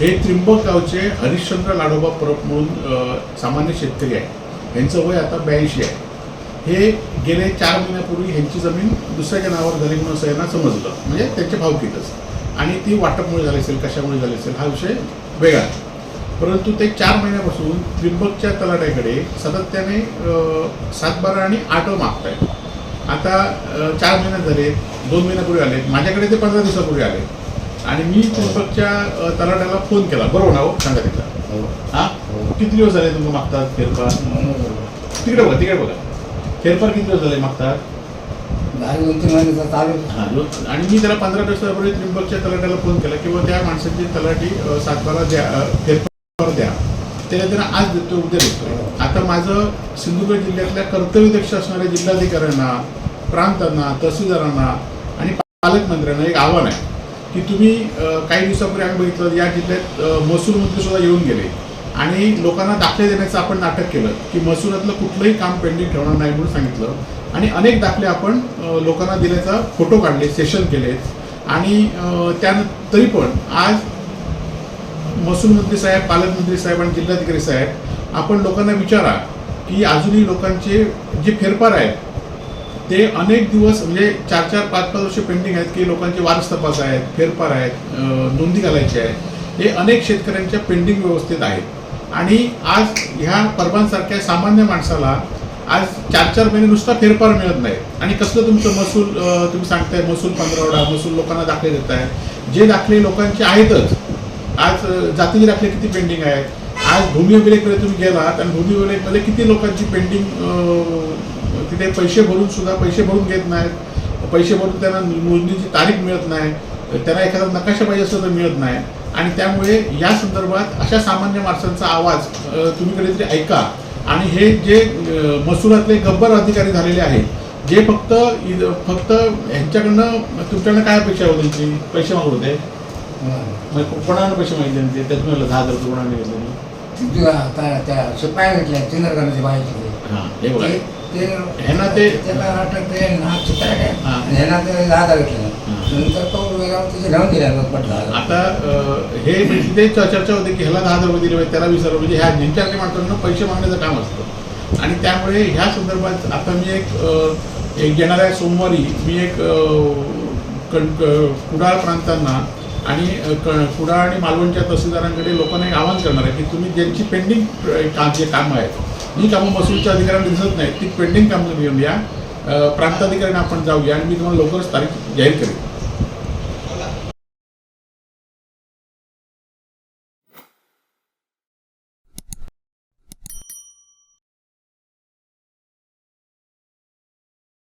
हे त्रिंबक गावचे हरिश्चंद्र लाडोबा परब म्हणून सामान्य शेतकरी आहे. यांचं वय आता 82 आहे. हे गेले 4 महिन्यापूर्वी ह्यांची जमीन दुसऱ्याच्या नावावर झाली म्हणून असं यांना समजलं, म्हणजे त्यांच्या भावकीतच, आणि ती वाटपमुळे झाली असेल, कशामुळे झाली असेल हा विषय वेगळा. परंतु ते 4 महिन्यापासून त्रिंबकच्या तलाट्याकडे सातत्याने 7/12 आणि 8 मागत आहेत. आता 4 महिन्यात झाले, 2 महिन्यापूर्वी आले, माझ्याकडे ते 15 दिवसापूर्वी आले, आणि मी त्रिंबकच्या तलाट्याला फोन केला. बरोबर ना हो, सांगा तिथला. हां, किती दिवस झाले तुम्ही मागतात फेरफार? तिकडे बघा फेरफार किती दिवस झाले मागतात? हां, आणि मी त्याला 15 दिवसापूर्वी त्रिंबकच्या तलाट्याला फोन केला किंवा त्या माणसाची तलाठी 7/12 द्या, फेरफार द्या. त्यांना आज देतो, उद्या देतोय. आता माझं सिंधुदुर्ग जिल्ह्यातल्या कर्तव्यदक्ष असणाऱ्या जिल्हाधिकाऱ्यांना, प्रांतांना, तहसीलदारांना आणि पालकमंत्र्यांना एक आव्हान आहे की तुम्ही काही दिवसापूर्वी आम्ही बघितलं या जिल्ह्यात महसूल मंत्री सुद्धा येऊन गेले आणि लोकांना दाखले देण्याचं आपण नाटक केलं की महसुलातलं कुठलंही काम पेंडिंग ठेवणार नाही म्हणून सांगितलं, आणि अनेक दाखले आपण लोकांना दिल्याचा फोटो काढले, सेशन केले, आणि तरी पण आज महसूल मंत्री साहेब, पालकमंत्री साहेब आणि जिल्हाधिकारी साहेब, आपण लोकांना विचारा की अजूनही लोकांचे जे फेरफार आहेत ते अनेक दिवस, म्हणजे 4-4, 5-5 वर्ष पेंडिंग आहेत, की लोकांचे वारस तपास आहेत, फेरफार आहेत, नोंदी घालायचे आहेत, हे अनेक शेतकऱ्यांच्या पेंडिंग व्यवस्थेत आहेत. आणि आज ह्या परबांसारख्या सामान्य माणसाला आज 4-4 महिने नुसता फेरफार मिळत नाही, आणि कसलं तुमचं महसूल तुम्ही सांगताय, महसूल 15वडा, महसूल लोकांना दाखले देत आहे, जे दाखले लोकांचे आहेतच. आज जातीचे दाखले किती पेंडिंग आहेत. आज भूमी अभिलेखकडे तुम्ही गेलात आणि भूमी अभिलेखमध्ये किती लोकांची पेंडिंग, तिथे पैसे भरून घेत नाहीत, पैसे भरून त्यांना मोजणीची तारीख मिळत नाही, त्यांना एखादा नकाशा पाहिजे असला तर मिळत नाही. आणि त्यामुळे या संदर्भात अशा सामान्य माणसांचा आवाज तुम्ही कधीतरी ऐका. आणि हे जे महसुलातले गब्बर अधिकारी झालेले आहेत, जे फक्त ह्यांच्याकडनं तुमच्याकडनं काय अपेक्षा होती, त्यांची पैसे मागत होते, कोणाला पैसे मागितले, त्यातून 10,000 रुपये कोणाला घेतले, त्या शिपाया घेतल्या चिंदरकरांची बाहेर. हां, हे बघा, ह्यांना ते ह्यांना ते 10,000 घेतले, नंतर तो त्याचे घेऊन दिला. आता हे म्हणजे चर्चा होते की ह्याला 10,000 रुपये दिले, त्याला 20,000 रुपये, ह्या ज्यांच्याकडे माणसांना पैसे मागण्याचं काम असतं. आणि त्यामुळे ह्या संदर्भात आता मी एक येणाऱ्या सोमवारी मी एक कुडाळ प्रांतांना आणि कुडाळ आणि मालवणच्या तहसीलदारांकडे लोकांना एक आवाहन करणार आहे की तुम्ही ज्यांची पेंडिंग जे कामं आहेत, ही कामं महसूलच्या अधिकाऱ्यांना दिसत नाहीत, ती पेंडिंग कामं घेऊन या, प्रांताधिकाऱ्यांना आपण जाऊया, आणि मी तुम्हाला लवकरच तारीख जाहीर करेन.